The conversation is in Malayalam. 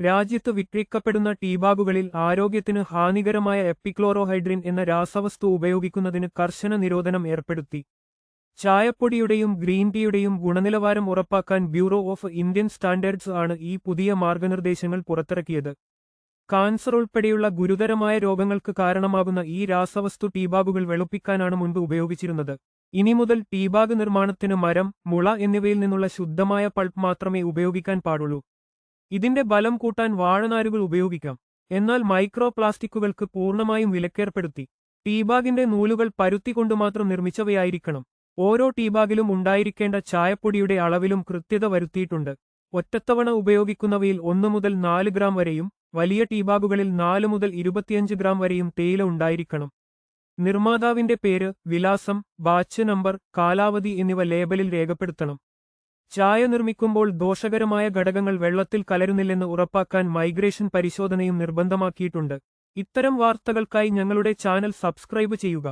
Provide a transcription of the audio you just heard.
രാജ്യത്ത് വിക്രിക്കപ്പെടുന്ന ടീബാഗുകളിൽ ആരോഗ്യത്തിന് ഹാനികരമായ എപ്പിക്ലോറോഹൈഡ്രിൻ എന്ന രാസവസ്തു ഉപയോഗിക്കുന്നതിന് കർശന നിരോധനം ഏർപ്പെടുത്തി. ചായപ്പൊടിയുടെയും ഗ്രീൻ ടീയുടെയും ഗുണനിലവാരം ഉറപ്പാക്കാൻ ബ്യൂറോ ഓഫ് ഇന്ത്യൻ സ്റ്റാൻഡേർഡ്സ് ആണ് ഈ പുതിയ മാർഗനിർദ്ദേശങ്ങൾ പുറത്തിറക്കിയത്. കാൻസർ ഉൾപ്പെടെയുള്ള ഗുരുതരമായ രോഗങ്ങൾക്ക് കാരണമാകുന്ന ഈ രാസവസ്തു ടീബാഗുകൾ വെളുപ്പിക്കാനാണ് മുൻപ് ഉപയോഗിച്ചിരുന്നത്. ഇനി മുതൽ ടീബാഗ് നിർമ്മാണത്തിന് മരം, മുള എന്നിവയിൽ നിന്നുള്ള ശുദ്ധമായ പൾപ്പ് മാത്രമേ ഉപയോഗിക്കാൻ പാടുള്ളൂ. ഇതിന്റെ ബലം കൂട്ടാൻ വാഴനാരുകൾ ഉപയോഗിക്കാം. എന്നാൽ മൈക്രോ പ്ലാസ്റ്റിക്കുകൾക്ക് പൂർണ്ണമായും വിലക്കേർപ്പെടുത്തി. ടീബാഗിന്റെ നൂലുകൾ പരുത്തി കൊണ്ടുമാത്രം നിർമ്മിച്ചവയായിരിക്കണം. ഓരോ ടീബാഗിലും ഉണ്ടായിരിക്കേണ്ട ചായപ്പൊടിയുടെ അളവിലും കൃത്യത വരുത്തിയിട്ടുണ്ട്. ഒറ്റത്തവണ ഉപയോഗിക്കുന്നവയിൽ 1 മുതൽ 4 ഗ്രാം വരെയും വലിയ ടീബാഗുകളിൽ 4 മുതൽ 25 ഗ്രാം വരെയും തേയില ഉണ്ടായിരിക്കണം. നിർമ്മാതാവിന്റെ പേര്, വിലാസം, ബാച്ച് നമ്പർ, കാലാവധി എന്നിവ ലേബലിൽ രേഖപ്പെടുത്തണം. ചായ നിർമ്മിക്കുമ്പോൾ ദോഷകരമായ ഘടകങ്ങൾ വെള്ളത്തിൽ കലരുന്നില്ലെന്ന് ഉറപ്പാക്കാൻ മൈഗ്രേഷൻ പരിശോധനയും നിർബന്ധമാക്കിയിട്ടുണ്ട്. ഇത്തരം വാർത്തകൾക്കായി ഞങ്ങളുടെ ചാനൽ സബ്സ്ക്രൈബ് ചെയ്യുക.